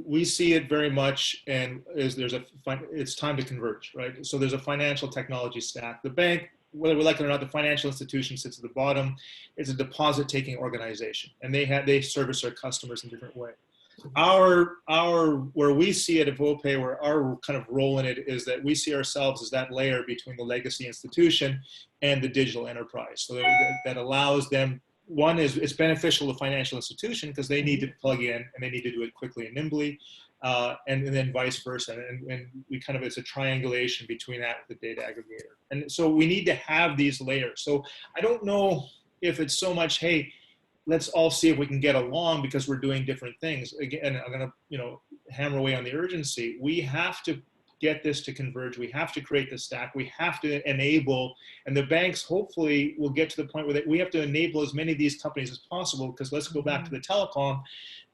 We see it very much, and it's time to converge, right? So there's a financial technology stack. The bank, whether we like it or not, the financial institution sits at the bottom. It's a deposit-taking organization, and they service their customers in a different way. Where we see it at VoPay, where our kind of role in it is that we see ourselves as that layer between the legacy institution and the digital enterprise. So that allows them. One is it's beneficial to the financial institution because they need to plug in and they need to do it quickly and nimbly, and then vice versa. And we kind of, it's a triangulation between that with the data aggregator. And so we need to have these layers. So I don't know if it's so much, hey, let's all see if we can get along because we're doing different things. Again, I'm going to, hammer away on the urgency. We have to get this to converge. We have to create the stack. We have to enable, and the banks hopefully will get to the point where we have to enable as many of these companies as possible, because let's go back to the telecom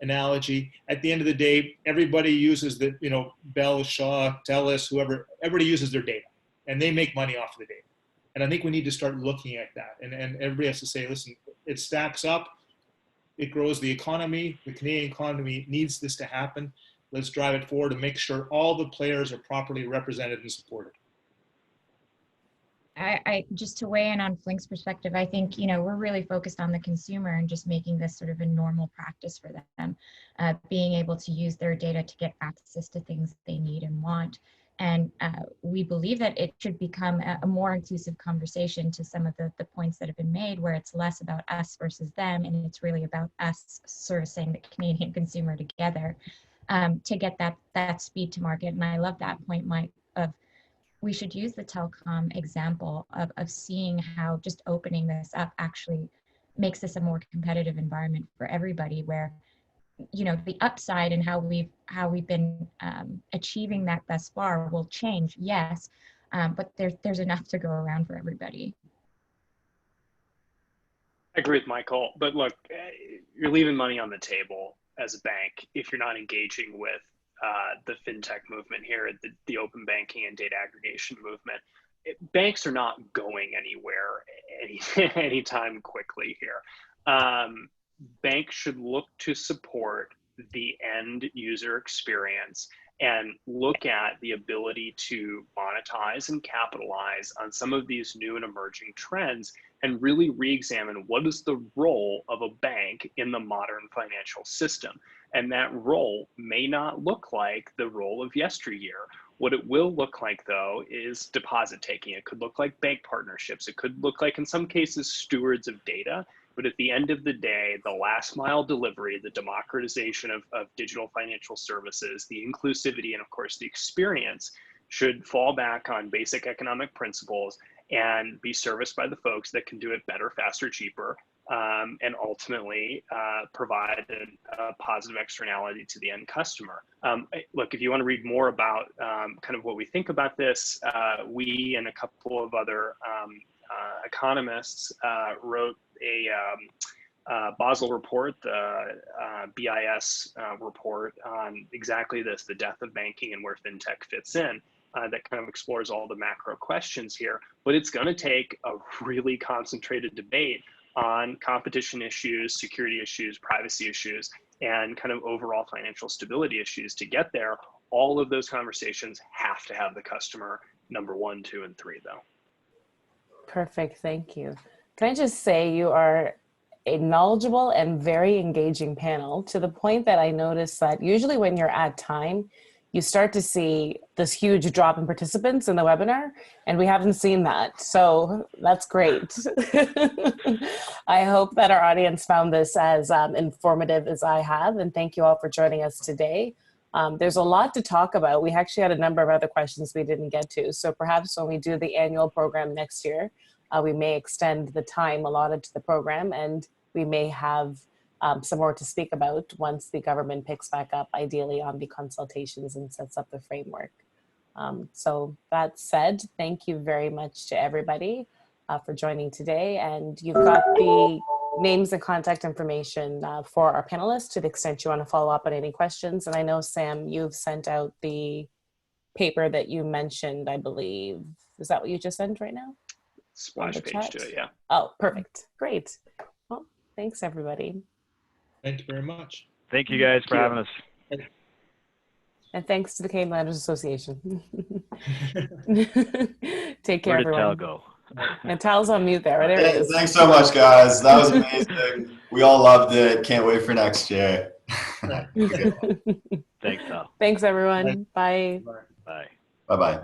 analogy. At the end of the day, everybody uses the, Bell, Shaw, TELUS, whoever, everybody uses their data and they make money off of the data. And I think we need to start looking at that. And everybody has to say, listen, it stacks up. It grows the economy. The Canadian economy needs this to happen. Let's drive it forward and make sure all the players are properly represented and supported. I just to weigh in on Flink's perspective, I think, we're really focused on the consumer and just making this sort of a normal practice for them, being able to use their data to get access to things they need and want. And we believe that it should become a more inclusive conversation to some of the points that have been made, where it's less about us versus them, and it's really about us servicing the Canadian consumer together. To get that speed to market. And I love that point, Mike, of we should use the telecom example of seeing how just opening this up actually makes this a more competitive environment for everybody, where, the upside and how we've been achieving that thus far will change, yes, but there's enough to go around for everybody. I agree with Michael, but look, you're leaving money on the table as a bank if you're not engaging with the fintech movement here, the open banking and data aggregation movement. Banks are not going anywhere anytime quickly here. Banks should look to support the end user experience and look at the ability to monetize and capitalize on some of these new and emerging trends and really re-examine what is the role of a bank in the modern financial system. And that role may not look like the role of yesteryear. What it will look like, though, is deposit taking. It could look like bank partnerships. It could look like, in some cases, stewards of data. But at the end of the day, the last mile delivery, the democratization of digital financial services, the inclusivity, and of course, the experience should fall back on basic economic principles and be serviced by the folks that can do it better, faster, cheaper, and ultimately provide a positive externality to the end customer. Look, if you want to read more about kind of what we think about this, we and a couple of other economists wrote a Basel report, the BIS report on exactly this, the death of banking and where fintech fits in. That kind of explores all the macro questions here, but it's going to take a really concentrated debate on competition issues, security issues, privacy issues, and kind of overall financial stability issues to get there. All of those conversations have to have the customer number 1, 2, and 3, though. Perfect, thank you. Can I just say you are a knowledgeable and very engaging panel, to the point that I noticed that usually when you're at time, you start to see this huge drop in participants in the webinar, and we haven't seen that. So that's great. I hope that our audience found this as informative as I have, and thank you all for joining us today. There's a lot to talk about. We actually had a number of other questions we didn't get to. So perhaps when we do the annual program next year, we may extend the time allotted to the program, and we may have some more to speak about once the government picks back up, ideally on the consultations and sets up the framework. So that said, thank you very much to everybody for joining today. And you've got the names and contact information for our panelists to the extent you want to follow up on any questions. And I know, Sam, you've sent out the paper that you mentioned, I believe. Is that what you just sent right now? Splash page to it, yeah. Oh, perfect. Great. Well, thanks, everybody. Thank you very much. Thank you guys for having us. And thanks to the Canadian Lenders Association. Take care, Where did everyone. Tal go? And Tal's on mute there. There it is. Thanks so much, guys. That was amazing. We all loved it. Can't wait for next year. Thanks, Tal. Thanks, everyone. Bye. Bye. Bye-bye.